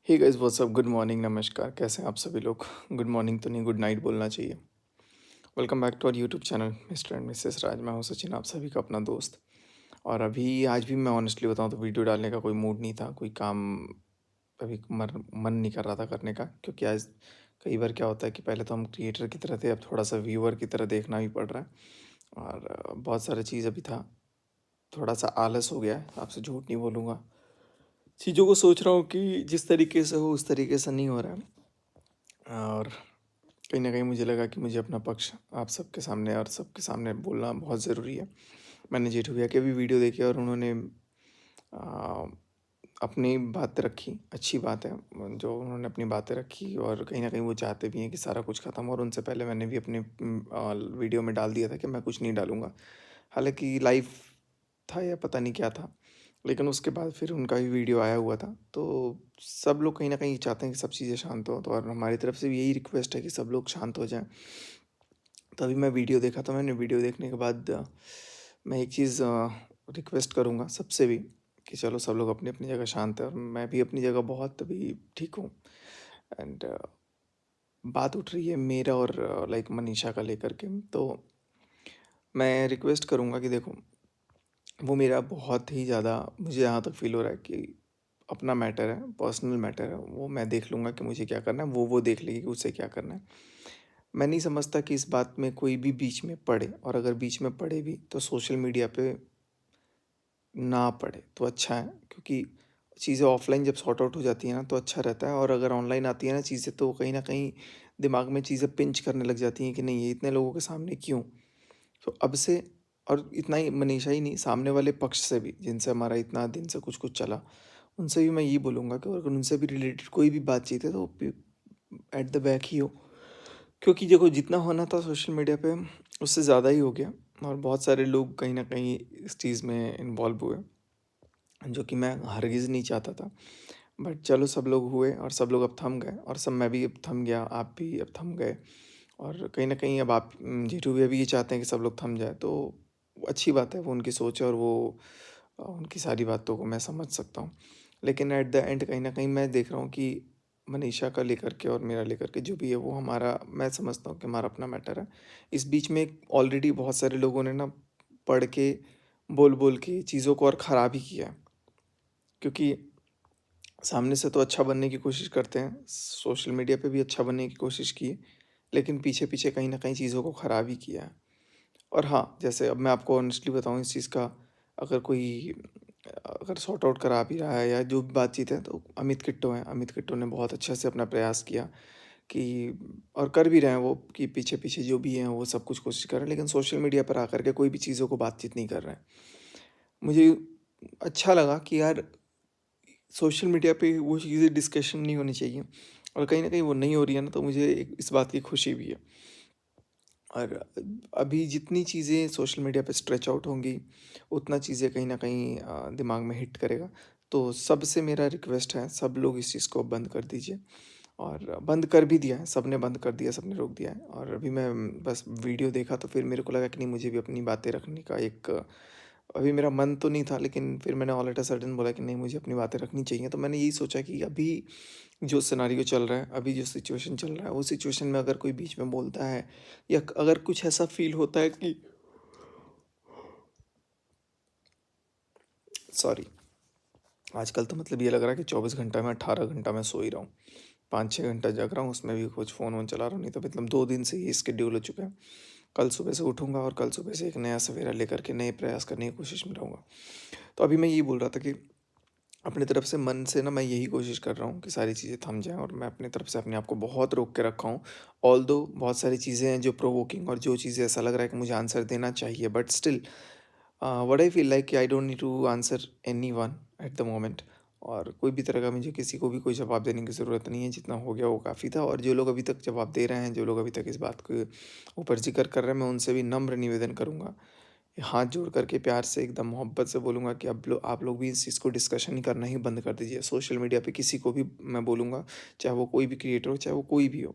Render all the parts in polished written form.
हे guys what's up, good morning, नमस्कार। कैसे हैं आप सभी लोग? गुड मॉर्निंग तो नहीं, गुड नाइट बोलना चाहिए। Welcome back to our YouTube channel mister and mrs Raj. मैं हूं सचिन, आप सभी का अपना दोस्त। और आज भी मैं ऑनेस्टली बताऊं तो वीडियो डालने का कोई मूड नहीं था, कोई काम अभी मन नहीं कर रहा था करने का, क्योंकि आज कई बार क्या होता है कि पहले तो हम क्रिएटर की तरह थे, अब थोड़ा सा व्यूअर की तरह देखना भी पड़ रहा है। और बहुत सारी चीज़ अभी था, थोड़ा सा आलस हो गया है, आपसे झूठ नहीं बोलूँगा। चीज़ों को सोच रहा हूँ कि जिस तरीके से हो उस तरीके से नहीं हो रहा है। और कहीं न कहीं मुझे लगा कि मुझे अपना पक्ष आप सबके सामने और सबके सामने बोलना बहुत ज़रूरी है। मैंने जेठू भैया के भी वीडियो देखे और उन्होंने अ, अपनी बात रखी, अच्छी बात है। जो उन्होंने अपनी बातें रखी और कहीं न कहीं वो चाहते भी हैं कि सारा कुछ ख़त्म हो, और उनसे पहले मैंने भी अपने वीडियो में डाल दिया था कि मैं कुछ नहीं डालूँगा। हालाँकि लाइव था या पता नहीं क्या था, लेकिन उसके बाद फिर उनका भी वीडियो आया हुआ था। तो सब लोग कहीं न कहीं चाहते हैं कि सब चीज़ें शांत हो, तो और हमारी तरफ से भी यही रिक्वेस्ट है कि सब लोग शांत हो जाएँ। तभी मैं वीडियो देखा, तो मैंने वीडियो देखने के बाद मैं एक चीज़ रिक्वेस्ट करूँगा सबसे भी कि चलो सब लोग अपनी-अपनी जगह शांत है और मैं भी अपनी जगह बहुत अभी ठीक हूँ। एंड बात उठ रही है मेरा और लाइक मनीषा का लेकर के, तो मैं रिक्वेस्ट करूँगा कि देखो, वो मेरा बहुत ही ज़्यादा, मुझे जहाँ तक फ़ील हो रहा है कि अपना मैटर है, पर्सनल मैटर है, वो मैं देख लूँगा कि मुझे क्या करना है, वो देख लेगी कि उसे क्या करना है। मैं नहीं समझता कि इस बात में कोई भी बीच में पड़े, और अगर बीच में पड़े भी तो सोशल मीडिया पे ना पड़े तो अच्छा है, क्योंकि चीज़ें ऑफलाइन जब सॉर्ट आउट हो जाती हैं ना तो अच्छा रहता है, और अगर ऑनलाइन आती है ना चीज़ें तो कहीं न कहीं दिमाग में चीज़ें पिंच करने लग जाती हैं कि नहीं, ये इतने लोगों के सामने क्यों? तो अब से, और इतना ही मनीषा ही नहीं, सामने वाले पक्ष से भी जिनसे हमारा इतना दिन से कुछ-कुछ चला, उनसे भी मैं यही बोलूँगा कि अगर उनसे भी रिलेटेड कोई भी बातचीत है तो एट द बैक ही हो। क्योंकि देखो, जितना होना था सोशल मीडिया पे उससे ज़्यादा ही हो गया, और बहुत सारे लोग कहीं न कहीं इस चीज़ में इन्वॉल्व हुए, जो कि मैं हरगिज़ नहीं चाहता था। बट चलो, सब लोग हुए और सब लोग अब थम गए, और सब मैं भी अब थम गया, आप भी अब थम गए। और कहीं न कहीं अब आप जेठू भैया भी ये चाहते हैं कि सब लोग थम जाएँ, तो वो अच्छी बात है, वो उनकी सोच है और वो उनकी सारी बातों को मैं समझ सकता हूँ। लेकिन एट द एंड कहीं न कहीं मैं देख रहा हूँ कि मनीषा का लेकर के और मेरा लेकर के जो भी है वो हमारा, मैं समझता हूँ कि हमारा अपना मैटर है। इस बीच में ऑलरेडी बहुत सारे लोगों ने ना पढ़ के, बोल-बोल के चीज़ों को और ख़राब ही किया है। क्योंकि सामने से तो अच्छा बनने की कोशिश करते हैं, सोशल मीडिया पे भी अच्छा बनने की कोशिश की है, लेकिन पीछे-पीछे कहीं न कहीं चीज़ों को ख़राब ही किया है। और हाँ, जैसे अब मैं आपको ऑनेस्टली बताऊँ इस चीज़ का, अगर कोई अगर सॉर्ट आउट करा भी रहा है या जो भी बातचीत है, तो अमित किट्टो हैं। अमित किट्टो ने बहुत अच्छे से अपना प्रयास किया कि, और कर भी रहे हैं वो, कि पीछे-पीछे जो भी हैं वो सब कुछ कोशिश कर रहे हैं, लेकिन सोशल मीडिया पर आकर के कोई भी चीज़ों को बातचीत नहीं कर रहे हैं। मुझे अच्छा लगा कि यार, सोशल मीडिया पे वो चीज़ें डिस्कशन नहीं होनी चाहिए, और कहीं न कहीं वो नहीं हो रही है ना, तो मुझे इस बात की खुशी भी है। और अभी जितनी चीज़ें सोशल मीडिया पे स्ट्रेच आउट होंगी, उतना चीज़ें कहीं न कहीं दिमाग में हिट करेगा। तो सबसे मेरा रिक्वेस्ट है, सब लोग इस चीज़ को बंद कर दीजिए, और बंद कर भी दिया है, सबने बंद कर दिया, सबने रोक दिया है। और अभी मैं बस वीडियो देखा तो फिर मेरे को लगा कि नहीं, मुझे भी अपनी बातें रखने का एक, अभी मेरा मन तो नहीं था, लेकिन फिर मैंने ऑल एट अ सडन बोला कि नहीं, मुझे अपनी बातें रखनी चाहिए। तो मैंने यही सोचा कि अभी जो सिनेरियो चल रहा है, अभी जो सिचुएशन चल रहा है, वो सिचुएशन में अगर कोई बीच में बोलता है, या अगर कुछ ऐसा फ़ील होता है कि, सॉरी, आजकल तो मतलब ये लग रहा है कि 24 घंटा में 18 घंटा मैं सो ही रहा हूँ। 5-6 घंटा जग रहा हूँ, उसमें भी कुछ फ़ोन-वोन चला रहा हूँ, नहीं तो मतलब 2 दिन से ये शेड्यूल हो चुका है। कल सुबह से उठूँगा और कल सुबह से एक नया सवेरा लेकर के नए प्रयास करने की कोशिश में रहूँगा। तो अभी मैं यही बोल रहा था कि अपनी तरफ से, मन से ना, मैं यही कोशिश कर रहा हूँ कि सारी चीज़ें थम जाएँ, और मैं अपनी तरफ से अपने आप को बहुत रोक के रखा हूँ। ऑल्दो बहुत सारी चीज़ें हैं जो प्रोवोकिंग, और जो चीज़ें ऐसा लग रहा है कि मुझे आंसर देना चाहिए, but still what I feel like कि I don't need to answer anyone at the moment. और कोई भी तरह का मुझे किसी को भी कोई जवाब देने की ज़रूरत नहीं है, जितना हो गया वो काफ़ी था। और जो लोग अभी तक जवाब दे रहे हैं, जो लोग अभी तक इस बात के ऊपर ज़िक्र कर रहे हैं, मैं उनसे भी नम्र निवेदन करूँगा, हाथ जोड़ करके प्यार से एकदम मोहब्बत से बोलूँगा कि अब आप लोग भी इस चीज़ को डिस्कशन करना ही बंद कर दीजिए। सोशल मीडिया पे किसी को भी मैं बोलूँगा, चाहे वो कोई भी क्रिएटर हो, चाहे वो कोई भी हो,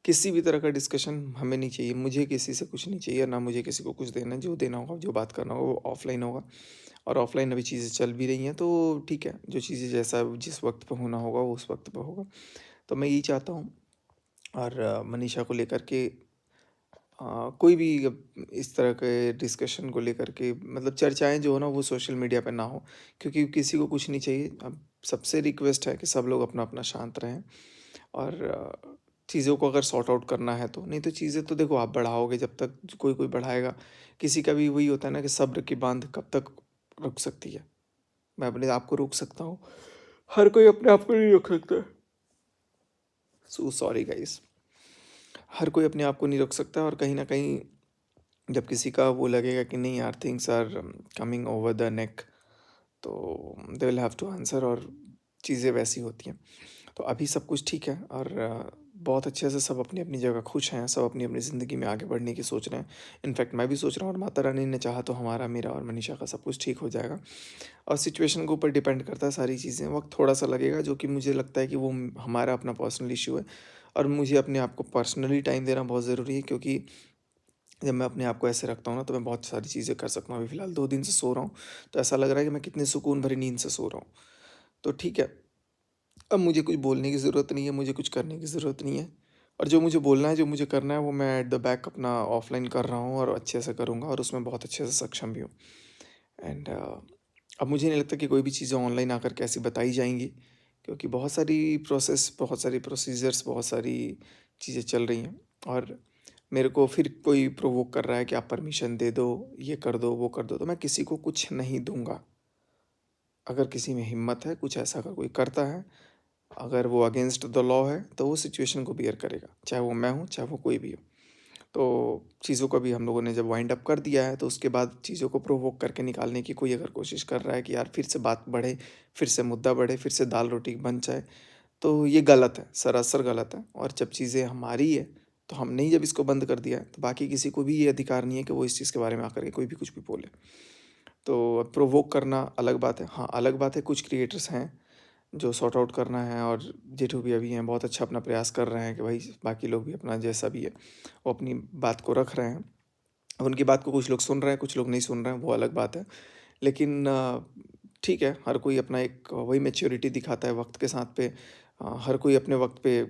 किसी भी तरह का डिस्कशन हमें नहीं चाहिए, मुझे किसी से कुछ नहीं चाहिए, ना मुझे किसी को कुछ देना है। जो देना होगा, जो बात करना होगा वो ऑफ़लाइन होगा और ऑफ़लाइन अभी चीज़ें चल भी रही हैं, तो ठीक है, जो चीज़ें जैसा जिस वक़्त पे होना होगा वो उस वक़्त पे होगा। तो मैं यही चाहता हूँ और मनीषा को लेकर के कोई भी अब इस तरह के डिस्कशन को लेकर के मतलब चर्चाएँ जो हो ना वो सोशल मीडिया पे ना हो, क्योंकि किसी को कुछ नहीं चाहिए। अब सबसे रिक्वेस्ट है कि सब लोग अपना-अपना शांत रहें और चीज़ों को अगर सॉर्ट आउट करना है तो, नहीं तो चीज़ें तो देखो आप बढ़ाओगे जब तक कोई-कोई बढ़ाएगा। किसी का भी वही होता है ना कि सब्र की बाँध कब तक रुक सकती है। मैं अपने आप को रोक सकता हूँ, हर कोई अपने आप को नहीं रोक सकता है। So sorry guys. हर कोई अपने आप को नहीं रोक सकता और कहीं न कहीं जब किसी का वो लगेगा कि नहीं यार things are coming over the neck, तो they will have to answer और चीज़ें वैसी होती हैं। तो अभी सब कुछ ठीक है और बहुत अच्छे से सब अपनी अपनी जगह खुश हैं, सब अपनी अपनी ज़िंदगी में आगे बढ़ने की सोच रहे हैं। इनफैक्ट मैं भी सोच रहा हूँ और माता रानी ने चाहा तो हमारा, मेरा और मनीषा का सब कुछ ठीक हो जाएगा। और सिचुएशन के ऊपर डिपेंड करता है सारी चीज़ें, वक्त थोड़ा सा लगेगा जो कि मुझे लगता है कि वो हमारा अपना पर्सनल इशू है और मुझे अपने आप को पर्सनली टाइम देना बहुत ज़रूरी है, क्योंकि जब मैं अपने आप को ऐसे रखता हूँ ना तो मैं बहुत सारी चीज़ें कर सकता हूँ। अभी फ़िलहाल 2 दिन से सो रहा हूँ, तो ऐसा लग रहा है कि मैं कितनी सुकून भरी नींद से सो रहा हूँ। तो ठीक है, अब मुझे कुछ बोलने की ज़रूरत नहीं है, मुझे कुछ करने की ज़रूरत नहीं है और जो मुझे बोलना है, जो मुझे करना है वो मैं एट द बैक अपना ऑफ़लाइन कर रहा हूँ और अच्छे से करूँगा और उसमें बहुत अच्छे से सक्षम भी हूँ। एंड अब मुझे नहीं लगता कि कोई भी चीज़ें ऑनलाइन आकर के ऐसी बताई जाएँगी, क्योंकि बहुत सारी प्रोसेस, बहुत सारी प्रोसीजर्स, बहुत सारी चीज़ें चल रही हैं और मेरे को फिर कोई प्रोवोक कर रहा है कि आप परमिशन दे दो, ये कर दो, वो कर दो, तो मैं किसी को कुछ नहीं दूँगा। अगर किसी में हिम्मत है, कुछ ऐसा अगर कोई करता है, अगर वो अगेंस्ट द लॉ है, तो वो सिचुएशन को बियर करेगा, चाहे वो मैं हूँ, चाहे वो कोई भी हो। तो चीज़ों को भी हम लोगों ने जब वाइंड अप कर दिया है, तो उसके बाद चीज़ों को प्रोवोक करके निकालने की कोई अगर कोशिश कर रहा है कि यार फिर से बात बढ़े, फिर से मुद्दा बढ़े, फिर से दाल-रोटी बन जाए, तो ये गलत है, सरासर गलत है और जब चीज़ें हमारी है, तो हमने ही जब इसको बंद कर दिया है, तो बाकी किसी को भी ये अधिकार नहीं है कि वो इस चीज़ के बारे में आकर के कोई भी कुछ भी बोले। तो प्रोवोक करना अलग बात है। हाँ, अलग बात है कुछ क्रिएटर्स हैं, जो सॉर्ट आउट करना है और जेठू भी अभी हैं, बहुत अच्छा अपना प्रयास कर रहे हैं कि भाई बाकी लोग भी अपना जैसा भी है, वो अपनी बात को रख रहे हैं। अब उनकी बात को कुछ लोग सुन रहे हैं, कुछ लोग नहीं सुन रहे हैं, वो अलग बात है। लेकिन ठीक है, हर कोई अपना एक वही मैच्योरिटी दिखाता है वक़्त के साथ पे। हर कोई अपने वक़्त पे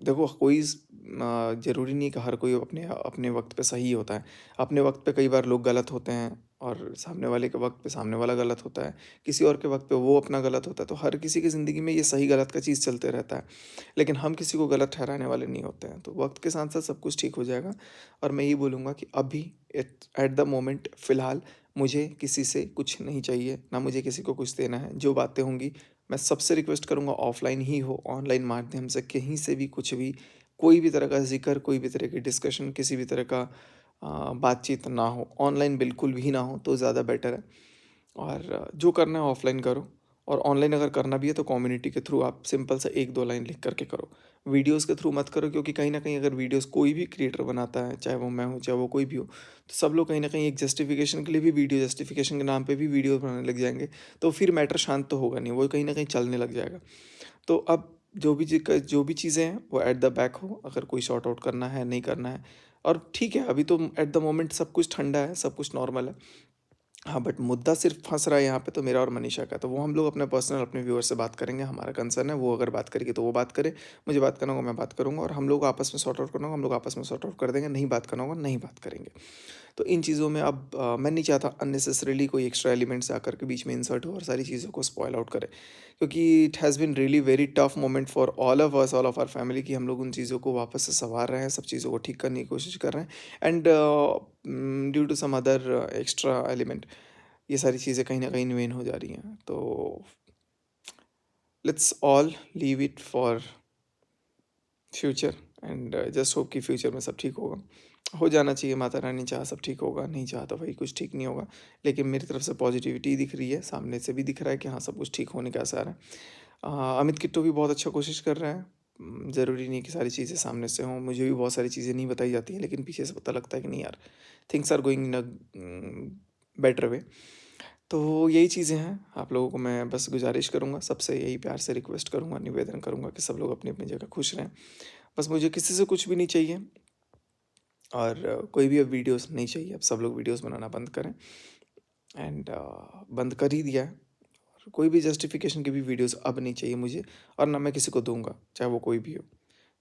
देखो कोई ज़रूरी नहीं कि हर कोई अपने अपने वक़्त पे सही होता है। अपने वक़्त पे कई बार लोग गलत होते हैं और सामने वाले के वक़्त पे सामने वाला गलत होता है। किसी और के वक़्त पे वो अपना गलत होता है, तो हर किसी की ज़िंदगी में ये सही-गलत का चीज़ चलते रहता है। लेकिन हम किसी को गलत ठहराने वाले नहीं होते हैं, तो वक़्त के साथ-साथ सब कुछ ठीक हो जाएगा और मैं यही बोलूँगा कि अभी एट एट द मोमेंट फ़िलहाल मुझे किसी से कुछ नहीं चाहिए, ना मुझे किसी को कुछ देना है। जो बातें होंगी, मैं सबसे रिक्वेस्ट करूँगा ऑफ़लाइन ही हो, ऑनलाइन माध्यम से कहीं से भी कुछ भी, कोई भी तरह का ज़िक्र, कोई भी तरह की डिस्कशन, किसी भी तरह का बातचीत ना हो। ऑनलाइन बिल्कुल भी ना हो तो ज़्यादा बेटर है और जो करना है ऑफ़लाइन करो और ऑनलाइन अगर करना भी है तो कम्युनिटी के थ्रू आप सिंपल सा 1-2 लाइन लिख कर के करो। वीडियोज़ के थ्रू मत करो, क्योंकि कहीं न कहीं अगर वीडियोज़ कोई भी क्रिएटर बनाता है, चाहे वो मैं हूँ, चाहे वो कोई भी हो, तो सब लोग कहीं न कहीं एक जस्टिफ़िकेशन के लिए भी वीडियो, जस्टिफ़िकेशन के नाम पे भी वीडियो बनाने लग जाएँगे, तो फिर मैटर शांत तो होगा नहीं, वो कहीं न कहीं चलने लग जाएगा। तो अब जो भी चीज़ें हैं वो एट द बैक हो, अगर कोई सॉर्ट आउट करना है, नहीं करना है और ठीक है, अभी तो एट द मोमेंट सब कुछ ठंडा है, सब कुछ नॉर्मल है। हाँ, बट मुद्दा सिर्फ़ फँस रहा है यहाँ पे तो मेरा और मनीषा का, तो वो हम लोग अपने पर्सनल अपने व्यूअर से बात करेंगे, हमारा कंसर्न है, वो अगर बात करेगी तो वो बात करे, मुझे बात करना होगा मैं बात करूँगा और हम लोग आपस में सॉर्ट आउट करना होगा, हम लोग आपस में सॉर्ट आउट कर देंगे, नहीं बात करना होगा, नहीं बात करेंगे। तो इन चीज़ों में अब मैं नहीं चाहता अननेसेसरीली कोई एक्स्ट्रा एलिमेंट्स आकर के बीच में इंसर्ट हो और सारी चीज़ों को स्पॉइल आउट करे, क्योंकि it has been really very tough moment for all of us, all of our family, कि हम लोग उन चीज़ों को वापस से सँवार रहे हैं, सब चीज़ों को ठीक करने की कोशिश कर रहे हैं and due to some other extra element ये सारी चीज़ें कहीं न कहीं न्यून हो जा रही हैं। तो let's all leave it for future and just hope कि फ्यूचर में सब ठीक होगा। हो जाना चाहिए, माता रानी चाहा सब ठीक होगा, नहीं चाहा तो भाई कुछ ठीक नहीं होगा। लेकिन मेरी तरफ से पॉजिटिविटी दिख रही है, सामने से भी दिख रहा है कि हाँ, सब कुछ ठीक होने के आसार हैं। अमित किट्टू भी बहुत अच्छा कोशिश कर रहे हैं। ज़रूरी नहीं कि सारी चीज़ें सामने से हों, मुझे भी बहुत सारी चीज़ें नहीं बताई जाती हैं, लेकिन पीछे से पता लगता है कि नहीं यार, things are going in a better way. तो यही चीज़ें हैं, आप लोगों को मैं बस गुज़ारिश करूँगा, सबसे यही प्यार से रिक्वेस्ट करूँगा, निवेदन करूँगा कि सब लोग अपनी-अपनी जगह खुश रहें। बस मुझे किसी से कुछ भी नहीं चाहिए और कोई भी अब वीडियोस नहीं चाहिए। अब सब लोग वीडियोस बनाना बंद करें एंड बंद कर ही दिया है। और कोई भी जस्टिफिकेशन की भी वीडियोस अब नहीं चाहिए मुझे और ना मैं किसी को दूंगा, चाहे वो कोई भी हो।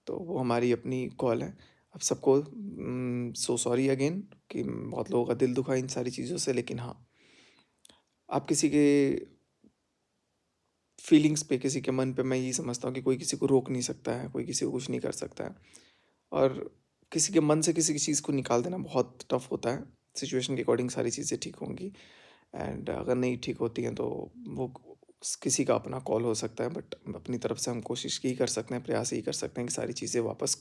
तो वो हमारी अपनी कॉल है। अब सबको सो सॉरी अगेन कि बहुत लोगों का दिल दुखा इन सारी चीज़ों से, लेकिन हाँ, आप किसी के फीलिंग्स पे, किसी के मन पे, मैं ये समझता हूँ कि कोई किसी को रोक नहीं सकता है, कोई किसी को कुछ नहीं कर सकता है। और किसी के मन से किसी की चीज़ को निकाल देना बहुत टफ होता है। सिचुएशन के अकॉर्डिंग सारी चीज़ें ठीक होंगी एंड अगर नहीं ठीक होती हैं तो वो किसी का अपना कॉल हो सकता है, बट अपनी तरफ से हम कोशिश यही कर सकते हैं, प्रयास यही कर सकते हैं कि सारी चीज़ें वापस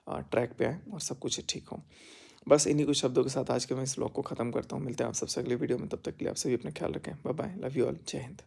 ट्रैक पे आएँ और सब कुछ ठीक हो। बस इन्हीं कुछ शब्दों के साथ आज के मैं इस व्लॉग को ख़त्म करता हूँ। मिलते हैं आप सबसे अगले वीडियो में, तब तक के लिए आप सभी अपना ख्याल रखें। Bye bye, love you all, जय हिंद।